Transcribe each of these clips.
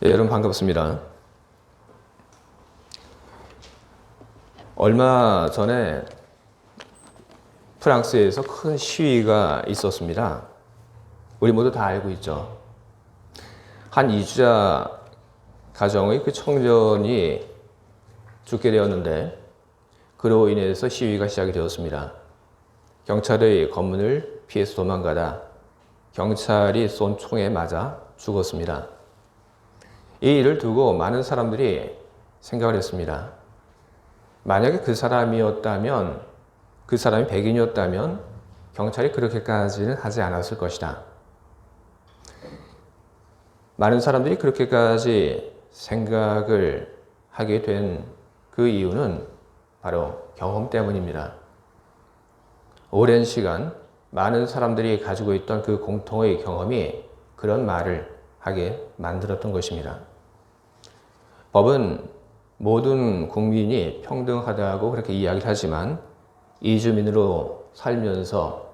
예, 여러분 반갑습니다. 얼마 전에 프랑스에서 큰 시위가 있었습니다. 우리 모두 다 알고 있죠. 한 이주자 가정의 그 청년이 죽게 되었는데 그로 인해서 시위가 시작이 되었습니다. 경찰의 검문을 피해서 도망가다 경찰이 쏜 총에 맞아 죽었습니다. 이 일을 두고 많은 사람들이 생각을 했습니다. 만약에 그 사람이었다면, 그 사람이 백인이었다면 경찰이 그렇게까지는 하지 않았을 것이다. 많은 사람들이 그렇게까지 생각을 하게 된 그 이유는 바로 경험 때문입니다. 오랜 시간 많은 사람들이 가지고 있던 그 공통의 경험이 그런 말을 하게 만들었던 것입니다. 법은 모든 국민이 평등하다고 그렇게 이야기를 하지만 이주민으로 살면서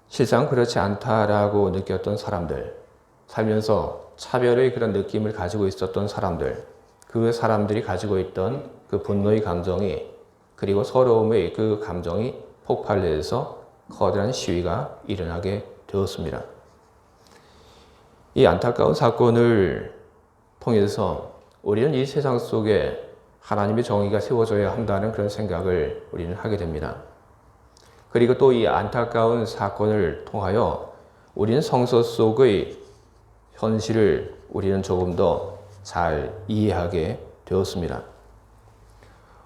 실상 그렇지 않다라고 느꼈던 사람들, 살면서 차별의 그런 느낌을 가지고 있었던 사람들, 그 사람들이 가지고 있던 그 분노의 감정이 그리고 서러움의 그 감정이 폭발해서 커다란 시위가 일어나게 되었습니다. 이 안타까운 사건을 통해서 우리는 이 세상 속에 하나님의 정의가 세워져야 한다는 그런 생각을 우리는 하게 됩니다. 그리고 또 이 안타까운 사건을 통하여 우리는 성서 속의 현실을 우리는 조금 더 잘 이해하게 되었습니다.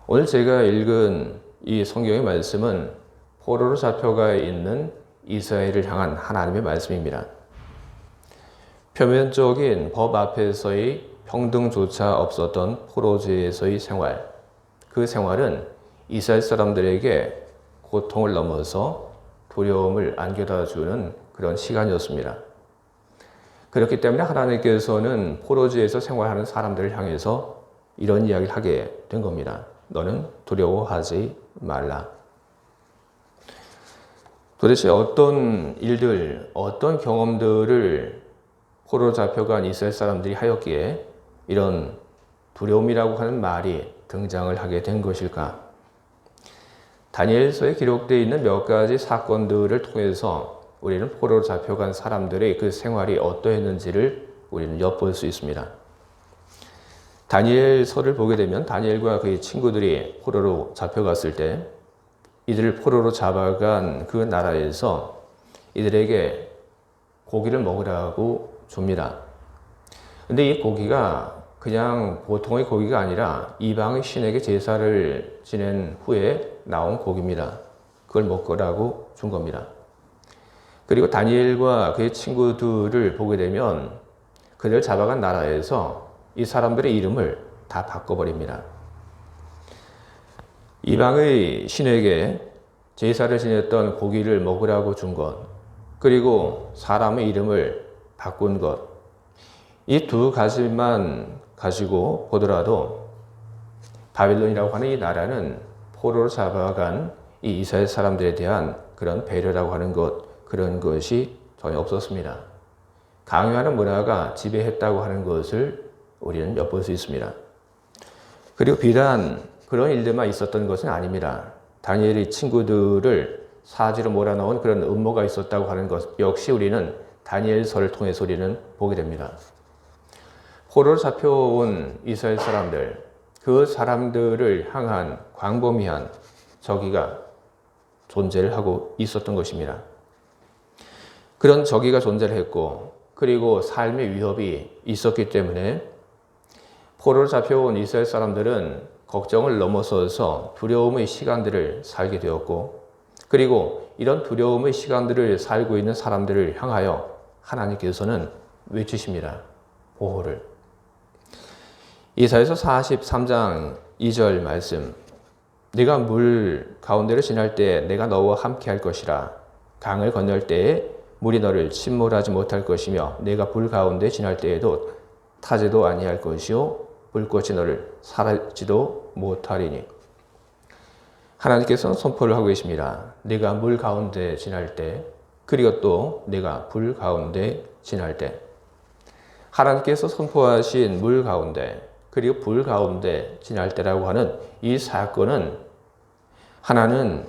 오늘 제가 읽은 이 성경의 말씀은 포로로 잡혀가 있는 이스라엘을 향한 하나님의 말씀입니다. 표면적인 법 앞에서의 평등조차 없었던 포로지에서의 생활, 그 생활은 이스라엘 사람들에게 고통을 넘어서 두려움을 안겨다 주는 그런 시간이었습니다. 그렇기 때문에 하나님께서는 포로지에서 생활하는 사람들을 향해서 이런 이야기를 하게 된 겁니다. 너는 두려워하지 말라. 도대체 어떤 일들, 어떤 경험들을 포로로 잡혀간 이스라엘 사람들이 하였기에 이런 두려움이라고 하는 말이 등장을 하게 된 것일까? 다니엘서에 기록되어 있는 몇 가지 사건들을 통해서 우리는 포로로 잡혀간 사람들의 그 생활이 어떠했는지를 우리는 엿볼 수 있습니다. 다니엘서를 보게 되면 다니엘과 그의 친구들이 포로로 잡혀갔을 때 이들을 포로로 잡아간 그 나라에서 이들에게 고기를 먹으라고 줍니다. 근데 이 고기가 그냥 보통의 고기가 아니라 이방의 신에게 제사를 지낸 후에 나온 고기입니다. 그걸 먹으라고 준 겁니다. 그리고 다니엘과 그의 친구들을 보게 되면 그들을 잡아간 나라에서 이 사람들의 이름을 다 바꿔버립니다. 이방의 신에게 제사를 지냈던 고기를 먹으라고 준 것, 그리고 사람의 이름을 바꾼 것, 이 두 가지만 가지고 보더라도 바빌론이라고 하는 이 나라는 포로로 잡아간 이 이스라엘 사람들에 대한 그런 배려라고 하는 것, 그런 것이 전혀 없었습니다. 강요하는 문화가 지배했다고 하는 것을 우리는 엿볼 수 있습니다. 그리고 비단 그런 일들만 있었던 것은 아닙니다. 다니엘의 친구들을 사지로 몰아넣은 그런 음모가 있었다고 하는 것 역시 우리는 다니엘서를 통해서 우리는 보게 됩니다. 포로로 잡혀온 이스라엘 사람들, 그 사람들을 향한 광범위한 적이가 존재를 하고 있었던 것입니다. 그런 적이가 존재를 했고 그리고 삶의 위협이 있었기 때문에 포로로 잡혀온 이스라엘 사람들은 걱정을 넘어서서 두려움의 시간들을 살게 되었고 그리고 이런 두려움의 시간들을 살고 있는 사람들을 향하여 하나님께서는 외치십니다. 보호를. 이사야서 43장 2절 말씀. 네가 물 가운데를 지날 때 내가 너와 함께 할 것이라. 강을 건널 때에 물이 너를 침몰하지 못할 것이며 내가 불 가운데 지날 때에도 타지도 아니할 것이요 불꽃이 너를 사르지도 못하리니. 하나님께서는 선포를 하고 계십니다. 네가 물 가운데 지날 때 그리고 또 네가 불 가운데 지날 때 하나님께서 선포하신 물 가운데 그리고 불 가운데 지날 때라고 하는 이 사건은 하나는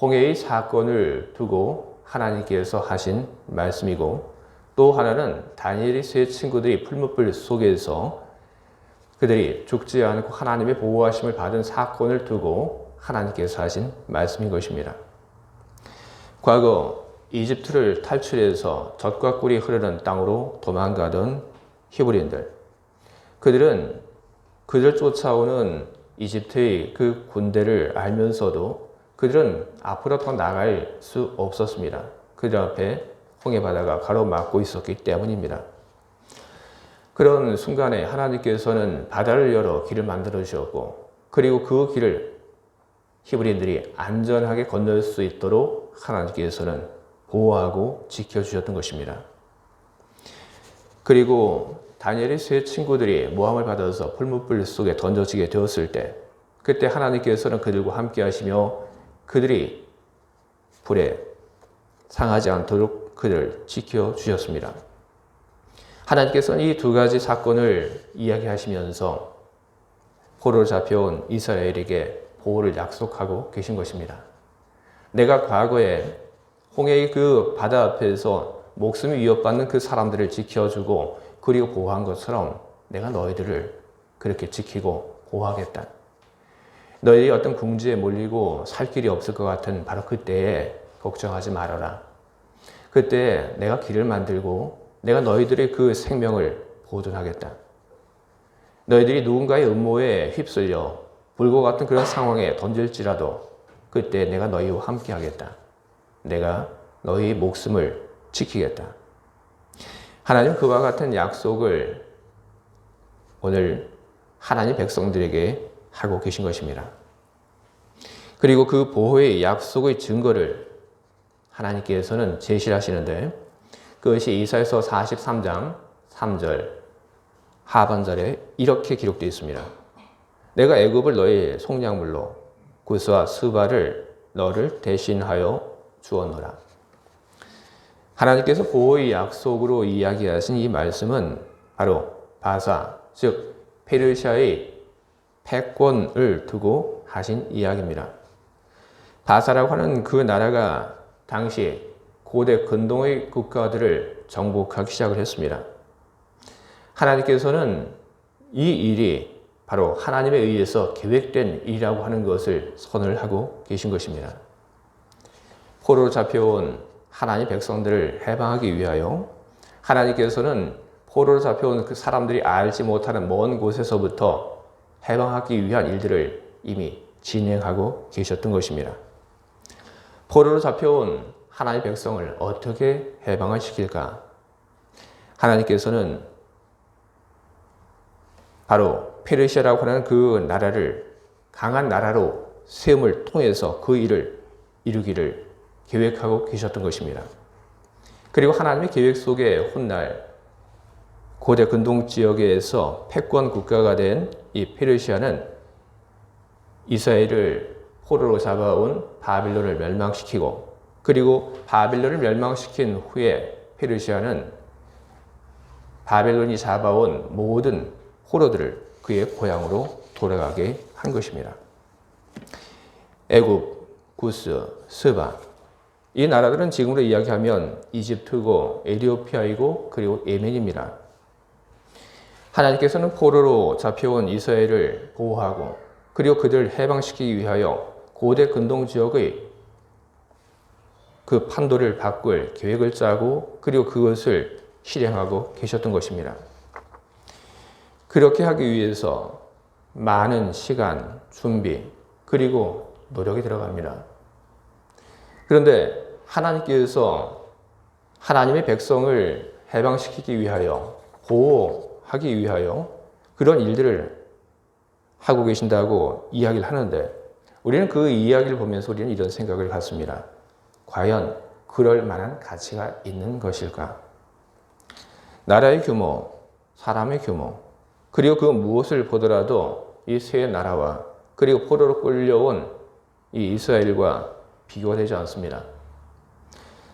홍해의 사건을 두고 하나님께서 하신 말씀이고 또 하나는 다니엘의 세 친구들이 풀무불 속에서 그들이 죽지 않고 하나님의 보호하심을 받은 사건을 두고 하나님께서 하신 말씀인 것입니다. 과거 이집트를 탈출해서 젖과 꿀이 흐르는 땅으로 도망가던 히브리인들, 그들은 그들 쫓아오는 이집트의 그 군대를 알면서도 그들은 앞으로 더 나갈 수 없었습니다. 그들 앞에 홍해 바다가 가로막고 있었기 때문입니다. 그런 순간에 하나님께서는 바다를 열어 길을 만들어 주셨고 그리고 그 길을 히브리인들이 안전하게 건널 수 있도록 하나님께서는 보호하고 지켜주셨던 것입니다. 그리고 다니엘의 세 친구들이 모함을 받아서 풀무불 속에 던져지게 되었을 때 그때 하나님께서는 그들과 함께 하시며 그들이 불에 상하지 않도록 그들을 지켜주셨습니다. 하나님께서는 이 두 가지 사건을 이야기하시면서 포로로 잡혀온 이스라엘에게 보호를 약속하고 계신 것입니다. 내가 과거에 홍해의 그 바다 앞에서 목숨이 위협받는 그 사람들을 지켜주고 그리고 보호한 것처럼 내가 너희들을 그렇게 지키고 보호하겠다. 너희들이 어떤 궁지에 몰리고 살 길이 없을 것 같은 바로 그때에 걱정하지 말아라. 그때 내가 길을 만들고 내가 너희들의 그 생명을 보존하겠다. 너희들이 누군가의 음모에 휩쓸려 불과 같은 그런 상황에 던질지라도 그때 내가 너희와 함께 하겠다. 내가 너희의 목숨을 지키겠다. 하나님 그와 같은 약속을 오늘 하나님 백성들에게 하고 계신 것입니다. 그리고 그 보호의 약속의 증거를 하나님께서는 제시하시는데 그것이 이사야서 43장 3절 하반절에 이렇게 기록되어 있습니다. 내가 애굽을 너의 속량물로 구스와 스바를 너를 대신하여 주었노라. 하나님께서 보호의 약속으로 이야기하신 이 말씀은 바로 바사, 즉 페르시아의 패권을 두고 하신 이야기입니다. 바사라고 하는 그 나라가 당시 고대 근동의 국가들을 정복하기 시작을 했습니다. 하나님께서는 이 일이 바로 하나님에 의해서 계획된 일이라고 하는 것을 선을 하고 계신 것입니다. 포로로 잡혀온 하나님 백성들을 해방하기 위하여 하나님께서는 포로로 잡혀온 그 사람들이 알지 못하는 먼 곳에서부터 해방하기 위한 일들을 이미 진행하고 계셨던 것입니다. 포로로 잡혀온 하나님의 백성을 어떻게 해방을 시킬까? 하나님께서는 바로 페르시아라고 하는 그 나라를 강한 나라로 세움을 통해서 그 일을 이루기를 계획하고 계셨던 것입니다. 그리고 하나님의 계획 속에 훗날 고대 근동 지역에서 패권 국가가 된 이 페르시아는 이스라엘을 포로로 잡아온 바빌론을 멸망시키고 그리고 바빌론을 멸망시킨 후에 페르시아는 바벨론이 잡아온 모든 포로들을 그의 고향으로 돌아가게 한 것입니다. 애굽, 구스, 스바 이 나라들은 지금으로 이야기하면 이집트고 에티오피아이고 그리고 예멘입니다. 하나님께서는 포로로 잡혀온 이스라엘을 보호하고 그리고 그들을 해방시키기 위하여 고대 근동 지역의 그 판도를 바꿀 계획을 짜고 그리고 그것을 실행하고 계셨던 것입니다. 그렇게 하기 위해서 많은 시간, 준비, 그리고 노력이 들어갑니다. 그런데 하나님께서 하나님의 백성을 해방시키기 위하여, 보호하기 위하여 그런 일들을 하고 계신다고 이야기를 하는데 우리는 그 이야기를 보면서 우리는 이런 생각을 갖습니다. 과연 그럴 만한 가치가 있는 것일까? 나라의 규모, 사람의 규모, 그리고 그 무엇을 보더라도 이 세 나라와 그리고 포로로 끌려온 이 이스라엘과 비교가 되지 않습니다.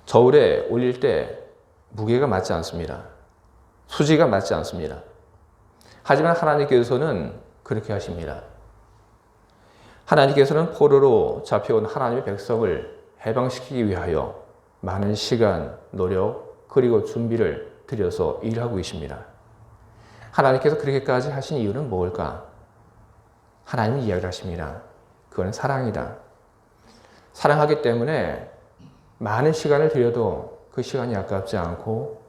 저울에 올릴 때 무게가 맞지 않습니다. 수지가 맞지 않습니다. 하지만 하나님께서는 그렇게 하십니다. 하나님께서는 포로로 잡혀온 하나님의 백성을 해방시키기 위하여 많은 시간, 노력, 그리고 준비를 들여서 일하고 계십니다. 하나님께서 그렇게까지 하신 이유는 뭘까? 하나님은 이야기를 하십니다. 그건 사랑이다. 사랑하기 때문에 많은 시간을 들여도 그 시간이 아깝지 않고,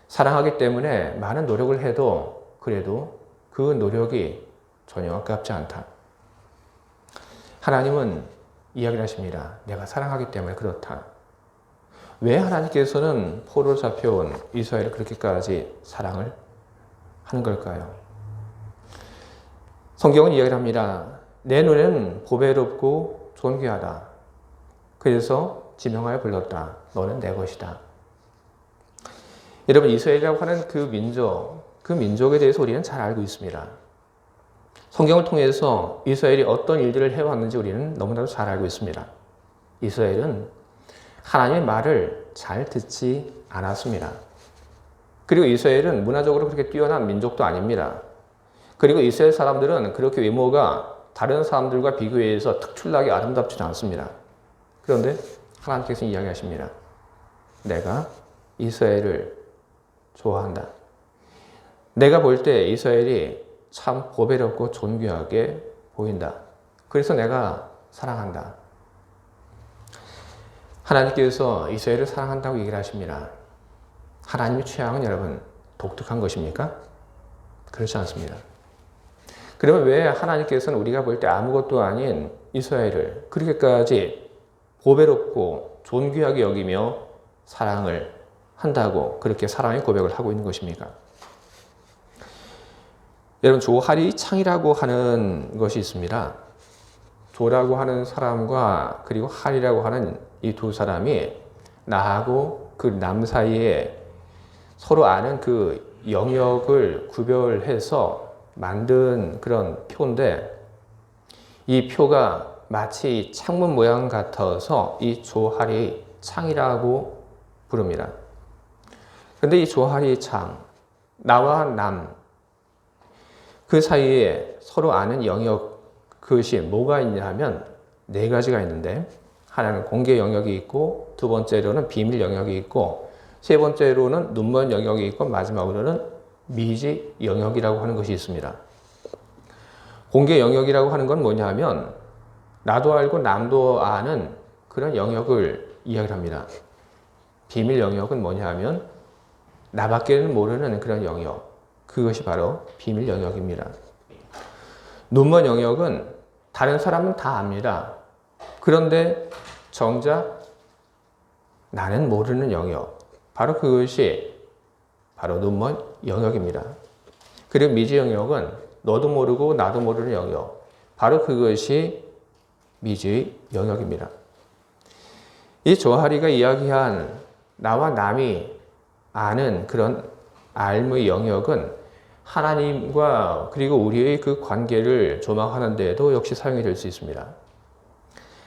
사랑하기 때문에 많은 노력을 해도 그래도 그 노력이 전혀 아깝지 않다. 하나님은 이야기를 하십니다. 내가 사랑하기 때문에 그렇다. 왜 하나님께서는 포로로 잡혀온 이스라엘을 그렇게까지 사랑을 하는 걸까요? 성경은 이야기를 합니다. 내 눈에는 보배롭고 존귀하다. 그래서 지명하여 불렀다. 너는 내 것이다. 여러분, 이스라엘이라고 하는 그 민족에 대해서 우리는 잘 알고 있습니다. 성경을 통해서 이스라엘이 어떤 일들을 해왔는지 우리는 너무나도 잘 알고 있습니다. 이스라엘은 하나님의 말을 잘 듣지 않았습니다. 그리고 이스라엘은 문화적으로 그렇게 뛰어난 민족도 아닙니다. 그리고 이스라엘 사람들은 그렇게 외모가 다른 사람들과 비교해서 특출나게 아름답지도 않습니다. 그런데 하나님께서 이야기하십니다. 내가 이스라엘을 좋아한다. 내가 볼 때 이스라엘이 참 보배롭고 존귀하게 보인다. 그래서 내가 사랑한다. 하나님께서 이스라엘을 사랑한다고 얘기를 하십니다. 하나님의 취향은 여러분 독특한 것입니까? 그렇지 않습니다. 그러면 왜 하나님께서는 우리가 볼 때 아무것도 아닌 이스라엘을 그렇게까지 보배롭고 존귀하게 여기며 사랑을 한다고 그렇게 사랑의 고백을 하고 있는 것입니까? 여러분, 조하리 창이라고 하는 것이 있습니다. 조라고 하는 사람과 그리고 하리라고 하는 이 두 사람이 나하고 그 남 사이에 서로 아는 그 영역을 구별해서 만든 그런 표인데, 이 표가 마치 창문 모양 같아서 이 조하리 창이라고 부릅니다. 그런데 이 조하리 창, 나와 남, 그 사이에 서로 아는 영역, 그것이 뭐가 있냐 하면 네 가지가 있는데, 하나는 공개 영역이 있고, 두 번째로는 비밀 영역이 있고, 세 번째로는 눈먼 영역이 있고, 마지막으로는 미지 영역이라고 하는 것이 있습니다. 공개 영역이라고 하는 건 뭐냐 하면 나도 알고 남도 아는 그런 영역을 이야기를 합니다. 비밀 영역은 뭐냐 하면 나밖에는 모르는 그런 영역, 그것이 바로 비밀 영역입니다. 눈먼 영역은 다른 사람은 다 압니다. 그런데 정작 나는 모르는 영역, 바로 그것이 바로 눈먼 영역입니다. 그리고 미지 영역은 너도 모르고 나도 모르는 영역, 바로 그것이 미지 영역입니다. 이 조하리가 이야기한 나와 남이 아는 그런 알의 영역은 하나님과 그리고 우리의 그 관계를 조망하는 데에도 역시 사용이 될 수 있습니다.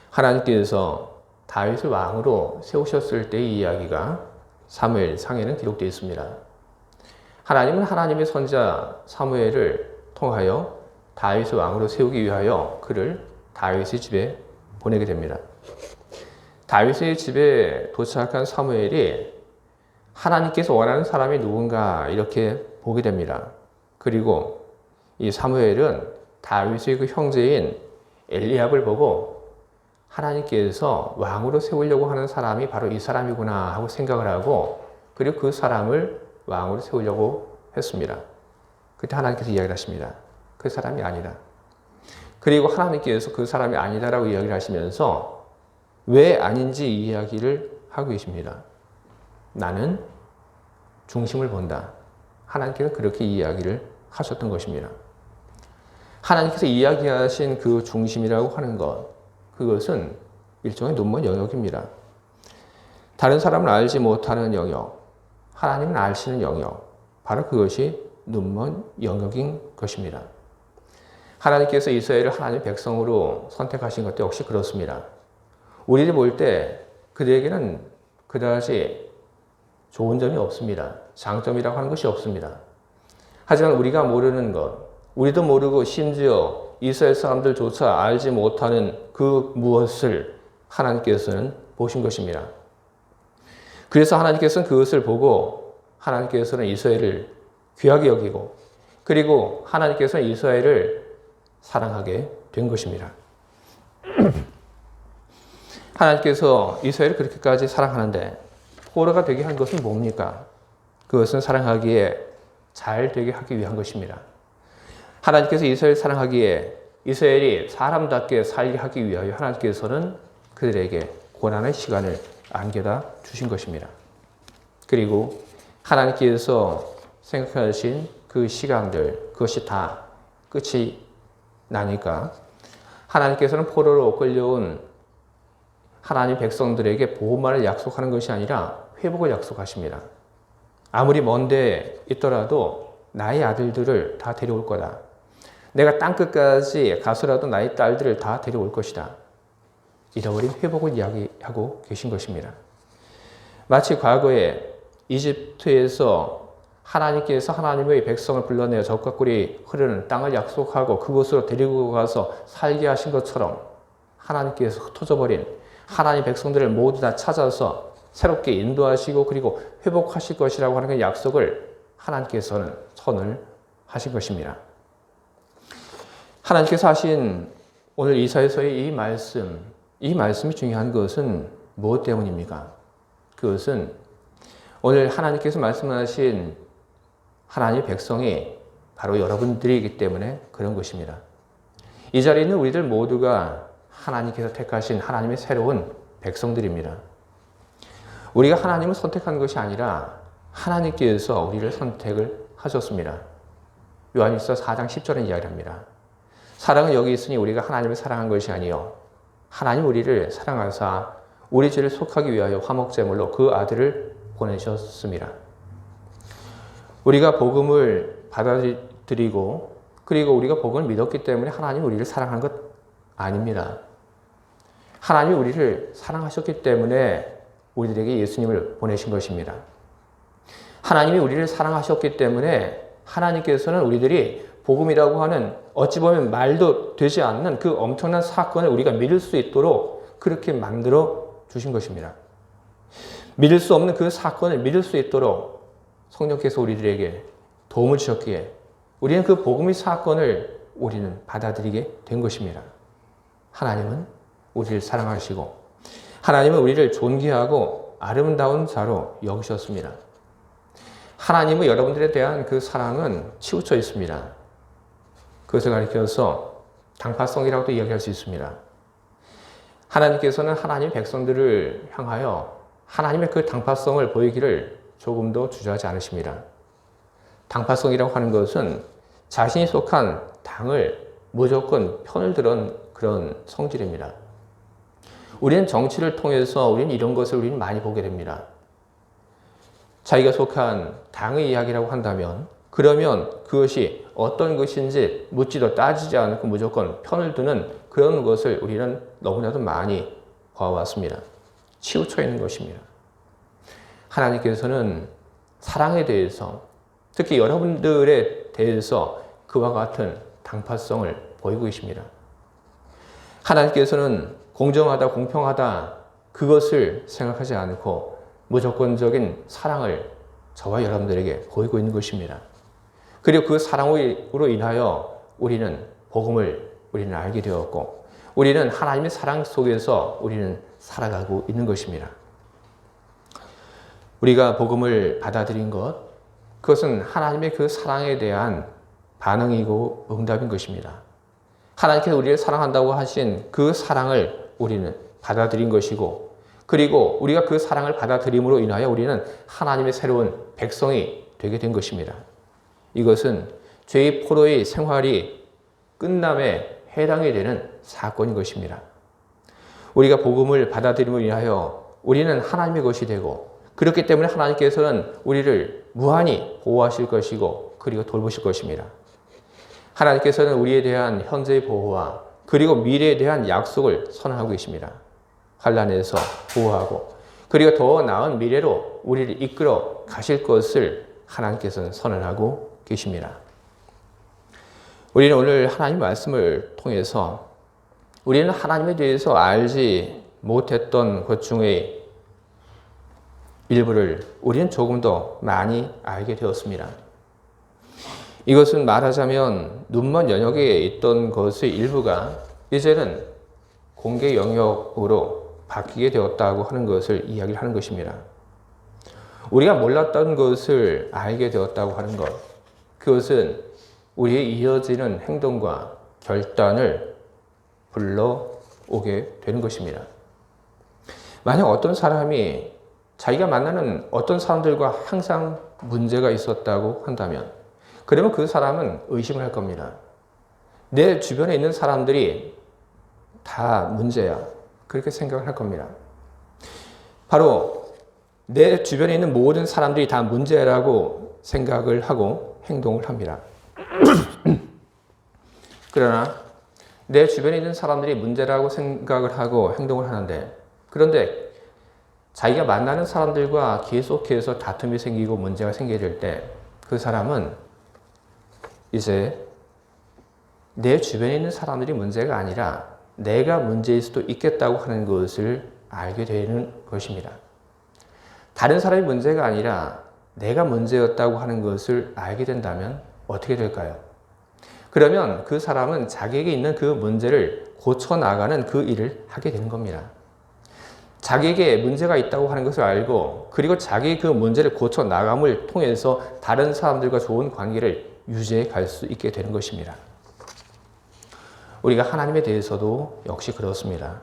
하나님께서 다윗을 왕으로 세우셨을 때의 이야기가 사무엘상에는 기록되어 있습니다. 하나님은 하나님의 선지자 사무엘을 통하여 다윗을 왕으로 세우기 위하여 그를 다윗의 집에 보내게 됩니다. 다윗의 집에 도착한 사무엘이 하나님께서 원하는 사람이 누군가 이렇게 보게 됩니다. 그리고 이 사무엘은 다윗의 그 형제인 엘리압을 보고 하나님께서 왕으로 세우려고 하는 사람이 바로 이 사람이구나 하고 생각을 하고, 그리고 그 사람을 왕으로 세우려고 했습니다. 그때 하나님께서 이야기를 하십니다. 그 사람이 아니다. 그리고 하나님께서 그 사람이 아니다라고 이야기를 하시면서 왜 아닌지 이야기를 하고 계십니다. 나는 중심을 본다. 하나님께서 그렇게 이야기를 하셨던 것입니다. 하나님께서 이야기하신 그 중심이라고 하는 것, 그것은 일종의 눈먼 영역입니다. 다른 사람은 알지 못하는 영역, 하나님은 아시는 영역, 바로 그것이 눈먼 영역인 것입니다. 하나님께서 이스라엘을 하나님의 백성으로 선택하신 것도 역시 그렇습니다. 우리를 볼 때 그들에게는 그다지 좋은 점이 없습니다. 장점이라고 하는 것이 없습니다. 하지만 우리가 모르는 것, 우리도 모르고 심지어 이스라엘 사람들조차 알지 못하는 그 무엇을 하나님께서는 보신 것입니다. 그래서 하나님께서는 그것을 보고 하나님께서는 이스라엘을 귀하게 여기고 그리고 하나님께서는 이스라엘을 사랑하게 된 것입니다. 하나님께서 이스라엘을 그렇게까지 사랑하는데 포로가 되게 한 것은 뭡니까? 그것은 사랑하기에 잘 되게 하기 위한 것입니다. 하나님께서 이스라엘을 사랑하기에 이스라엘이 사람답게 살게 하기 위하여 하나님께서는 그들에게 고난의 시간을 안겨다 주신 것입니다. 그리고 하나님께서 생각하신 그 시간들, 그것이 다 끝이 나니까 하나님께서는 포로로 끌려온 하나님 백성들에게 보호만을 약속하는 것이 아니라 회복을 약속하십니다. 아무리 먼데 있더라도 나의 아들들을 다 데려올 거다. 내가 땅끝까지 가서라도 나의 딸들을 다 데려올 것이다. 잃어버린 회복을 이야기하고 계신 것입니다. 마치 과거에 이집트에서 하나님께서 하나님의 백성을 불러내어 젖과 꿀이 흐르는 땅을 약속하고 그곳으로 데리고 가서 살게 하신 것처럼 하나님께서 흩어져버린 하나님 백성들을 모두 다 찾아서 새롭게 인도하시고 그리고 회복하실 것이라고 하는 그 약속을 하나님께서는 선을 하신 것입니다. 하나님께서 하신 오늘 이사야서의 이 말씀이 중요한 것은 무엇 때문입니까? 그것은 오늘 하나님께서 말씀하신 하나님의 백성이 바로 여러분들이기 때문에 그런 것입니다. 이 자리에 있는 우리들 모두가 하나님께서 택하신 하나님의 새로운 백성들입니다. 우리가 하나님을 선택한 것이 아니라 하나님께서 우리를 선택을 하셨습니다. 요한일서 4장 10절은 이야기합니다. 사랑은 여기 있으니 우리가 하나님을 사랑한 것이 아니요 하나님 우리를 사랑하사 우리 죄를 속하기 위하여 화목제물로 그 아들을 보내셨습니다. 우리가 복음을 받아들이고 그리고 우리가 복음을 믿었기 때문에 하나님 우리를 사랑한 것 아닙니다. 하나님이 우리를 사랑하셨기 때문에 우리들에게 예수님을 보내신 것입니다. 하나님이 우리를 사랑하셨기 때문에 하나님께서는 우리들이 복음이라고 하는 어찌 보면 말도 되지 않는 그 엄청난 사건을 우리가 믿을 수 있도록 그렇게 만들어 주신 것입니다. 믿을 수 없는 그 사건을 믿을 수 있도록 성령께서 우리들에게 도움을 주셨기에 우리는 그 복음의 사건을 우리는 받아들이게 된 것입니다. 하나님은 우리를 사랑하시고 하나님은 우리를 존귀하고 아름다운 자로 여기셨습니다. 하나님은 여러분들에 대한 그 사랑은 치우쳐 있습니다. 그것을 가리켜서 당파성이라고도 이야기할 수 있습니다. 하나님께서는 하나님 백성들을 향하여 하나님의 그 당파성을 보이기를 조금도 주저하지 않으십니다. 당파성이라고 하는 것은 자신이 속한 당을 무조건 편을 들은 그런 성질입니다. 우리는 정치를 통해서 우리는 이런 것을 우리는 많이 보게 됩니다. 자기가 속한 당의 이야기라고 한다면 그러면 그것이 어떤 것인지 묻지도 따지지 않고 무조건 편을 드는 그런 것을 우리는 너무나도 많이 봐왔습니다. 치우쳐 있는 것입니다. 하나님께서는 사랑에 대해서 특히 여러분들에 대해서 그와 같은 당파성을 보이고 계십니다. 하나님께서는 공정하다, 공평하다 그것을 생각하지 않고 무조건적인 사랑을 저와 여러분들에게 보이고 있는 것입니다. 그리고 그 사랑으로 인하여 우리는 복음을 우리는 알게 되었고 우리는 하나님의 사랑 속에서 우리는 살아가고 있는 것입니다. 우리가 복음을 받아들인 것, 그것은 하나님의 그 사랑에 대한 반응이고 응답인 것입니다. 하나님께서 우리를 사랑한다고 하신 그 사랑을 우리는 받아들인 것이고 그리고 우리가 그 사랑을 받아들임으로 인하여 우리는 하나님의 새로운 백성이 되게 된 것입니다. 이것은 죄의 포로의 생활이 끝남에 해당이 되는 사건인 것입니다. 우리가 복음을 받아들임으로 인하여 우리는 하나님의 것이 되고 그렇기 때문에 하나님께서는 우리를 무한히 보호하실 것이고 그리고 돌보실 것입니다. 하나님께서는 우리에 대한 현재의 보호와 그리고 미래에 대한 약속을 선언하고 계십니다. 환난에서 보호하고 그리고 더 나은 미래로 우리를 이끌어 가실 것을 하나님께서는 선언하고 계십니다. 우리는 오늘 하나님 말씀을 통해서 우리는 하나님에 대해서 알지 못했던 것 중에 일부를 우리는 조금 더 많이 알게 되었습니다. 이것은 말하자면 눈먼 영역에 있던 것의 일부가 이제는 공개 영역으로 바뀌게 되었다고 하는 것을 이야기를 하는 것입니다. 우리가 몰랐던 것을 알게 되었다고 하는 것, 그것은 우리의 이어지는 행동과 결단을 불러오게 되는 것입니다. 만약 어떤 사람이 자기가 만나는 어떤 사람들과 항상 문제가 있었다고 한다면, 그러면 그 사람은 의심을 할 겁니다. 내 주변에 있는 사람들이 다 문제야. 그렇게 생각을 할 겁니다. 바로 내 주변에 있는 모든 사람들이 다 문제라고 생각을 하고 행동을 합니다. 그러나 내 주변에 있는 사람들이 문제라고 생각을 하고 행동을 하는데, 그런데 자기가 만나는 사람들과 계속해서 다툼이 생기고 문제가 생기게 될 때 그 사람은 이제 내 주변에 있는 사람들이 문제가 아니라 내가 문제일 수도 있겠다고 하는 것을 알게 되는 것입니다. 다른 사람이 문제가 아니라 내가 문제였다고 하는 것을 알게 된다면 어떻게 될까요? 그러면 그 사람은 자기에게 있는 그 문제를 고쳐나가는 그 일을 하게 되는 겁니다. 자기에게 문제가 있다고 하는 것을 알고, 그리고 자기 그 문제를 고쳐나감을 통해서 다른 사람들과 좋은 관계를 유지해 갈 수 있게 되는 것입니다. 우리가 하나님에 대해서도 역시 그렇습니다.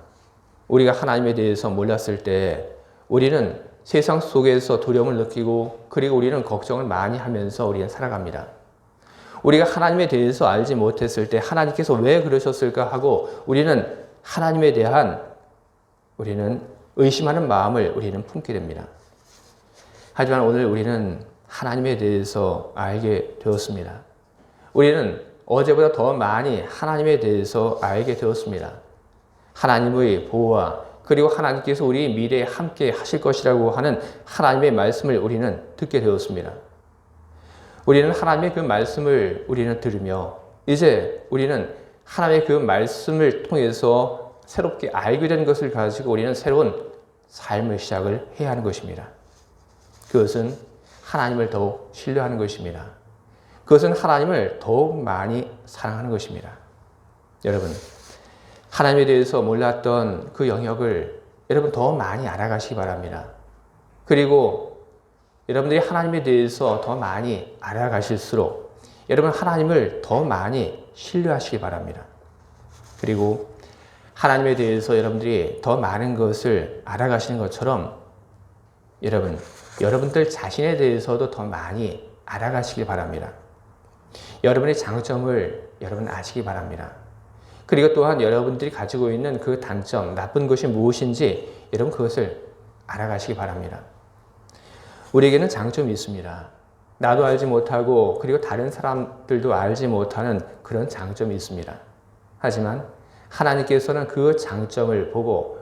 우리가 하나님에 대해서 몰랐을 때 우리는 세상 속에서 두려움을 느끼고, 그리고 우리는 걱정을 많이 하면서 우리는 살아갑니다. 우리가 하나님에 대해서 알지 못했을 때 하나님께서 왜 그러셨을까 하고 우리는 하나님에 대한 우리는 의심하는 마음을 우리는 품게 됩니다. 하지만 오늘 우리는 하나님에 대해서 알게 되었습니다. 우리는 어제보다 더 많이 하나님에 대해서 알게 되었습니다. 하나님의 보호와 그리고 하나님께서 우리 미래에 함께 하실 것이라고 하는 하나님의 말씀을 우리는 듣게 되었습니다. 우리는 하나님의 그 말씀을 우리는 들으며 이제 우리는 하나님의 그 말씀을 통해서 새롭게 알게 된 것을 가지고 우리는 새로운 삶을 시작을 해야 하는 것입니다. 그것은 하나님을 더욱 신뢰하는 것입니다. 그것은 하나님을 더욱 많이 사랑하는 것입니다. 여러분, 하나님에 대해서 몰랐던 그 영역을 여러분 더 많이 알아가시기 바랍니다. 그리고 여러분들이 하나님에 대해서 더 많이 알아가실수록 여러분 하나님을 더 많이 신뢰하시기 바랍니다. 그리고 하나님에 대해서 여러분들이 더 많은 것을 알아가시는 것처럼 여러분들 자신에 대해서도 더 많이 알아가시기 바랍니다. 여러분의 장점을 여러분 아시기 바랍니다. 그리고 또한 여러분들이 가지고 있는 그 단점, 나쁜 것이 무엇인지 여러분 그것을 알아가시기 바랍니다. 우리에게는 장점이 있습니다. 나도 알지 못하고 그리고 다른 사람들도 알지 못하는 그런 장점이 있습니다. 하지만 하나님께서는 그 장점을 보고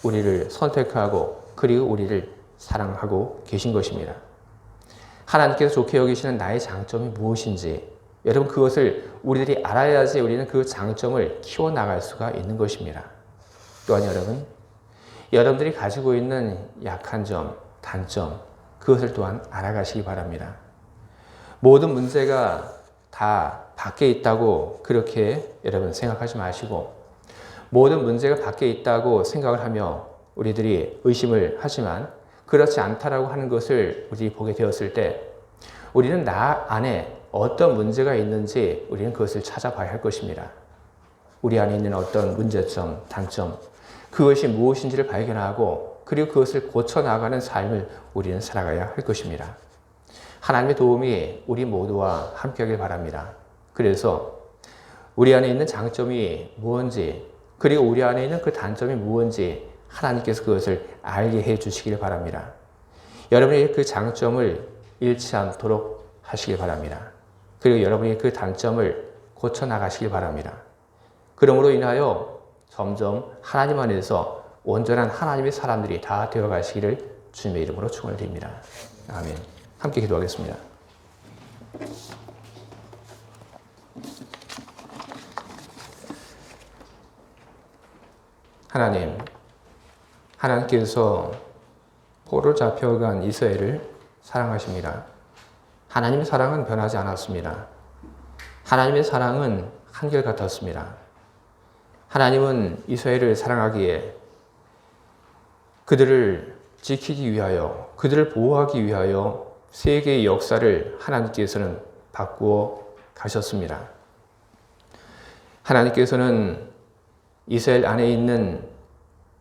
우리를 선택하고 그리고 우리를 사랑하고 계신 것입니다. 하나님께서 좋게 여기시는 나의 장점이 무엇인지 여러분 그것을 우리들이 알아야지 우리는 그 장점을 키워나갈 수가 있는 것입니다. 또한 여러분들이 가지고 있는 약한 점, 단점 그것을 또한 알아가시기 바랍니다. 모든 문제가 다 밖에 있다고 그렇게 여러분 생각하지 마시고 모든 문제가 밖에 있다고 생각을 하며 우리들이 의심을 하지만 그렇지 않다라고 하는 것을 우리 보게 되었을 때 우리는 나 안에 어떤 문제가 있는지 우리는 그것을 찾아봐야 할 것입니다. 우리 안에 있는 어떤 문제점, 단점 그것이 무엇인지를 발견하고 그리고 그것을 고쳐나가는 삶을 우리는 살아가야 할 것입니다. 하나님의 도움이 우리 모두와 함께하길 바랍니다. 그래서 우리 안에 있는 장점이 무엇인지 그리고 우리 안에 있는 그 단점이 무엇인지 하나님께서 그것을 알게 해 주시길 바랍니다. 여러분이 그 장점을 잃지 않도록 하시길 바랍니다. 그리고 여러분이 그 단점을 고쳐나가시길 바랍니다. 그러므로 인하여 점점 하나님 안에서 온전한 하나님의 사람들이 다 되어가시기를 주님의 이름으로 축원을 드립니다. 아멘. 함께 기도하겠습니다. 하나님께서 포로 잡혀간 이스라엘을 사랑하십니다. 하나님의 사랑은 변하지 않았습니다. 하나님의 사랑은 한결같았습니다. 하나님은 이스라엘을 사랑하기에 그들을 지키기 위하여, 그들을 보호하기 위하여 세계의 역사를 하나님께서는 바꾸어 가셨습니다. 하나님께서는 이스라엘 안에 있는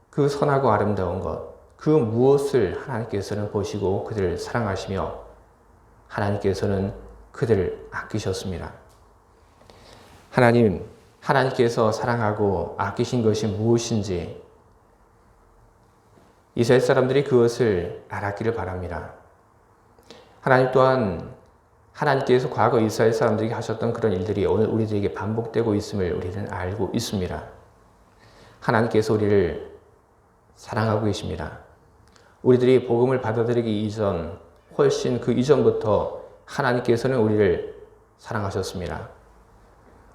그 선하고 아름다운 것, 그 무엇을 하나님께서는 보시고 그들을 사랑하시며 하나님께서는 그들을 아끼셨습니다. 하나님께서 사랑하고 아끼신 것이 무엇인지 이스라엘 사람들이 그것을 알았기를 바랍니다. 하나님 또한 하나님께서 과거 이스라엘 사람들에게 하셨던 그런 일들이 오늘 우리들에게 반복되고 있음을 우리는 알고 있습니다. 하나님께서 우리를 사랑하고 계십니다. 우리들이 복음을 받아들이기 이전, 훨씬 그 이전부터 하나님께서는 우리를 사랑하셨습니다.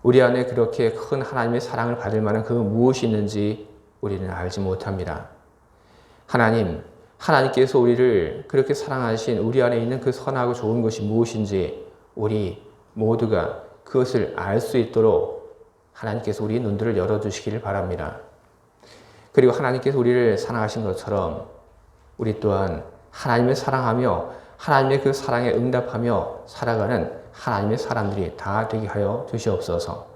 우리 안에 그렇게 큰 하나님의 사랑을 받을 만한 그 무엇이 있는지 우리는 알지 못합니다. 하나님께서 우리를 그렇게 사랑하신 우리 안에 있는 그 선하고 좋은 것이 무엇인지 우리 모두가 그것을 알 수 있도록 하나님께서 우리의 눈들을 열어주시기를 바랍니다. 그리고 하나님께서 우리를 사랑하신 것처럼 우리 또한 하나님을 사랑하며 하나님의 그 사랑에 응답하며 살아가는 하나님의 사람들이 다 되게 하여 주시옵소서.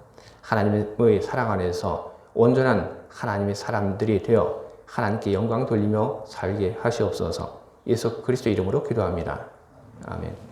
하나님의 사랑 안에서 온전한 하나님의 사람들이 되어 하나님께 영광 돌리며 살게 하시옵소서. 예수 그리스도 이름으로 기도합니다. 아멘.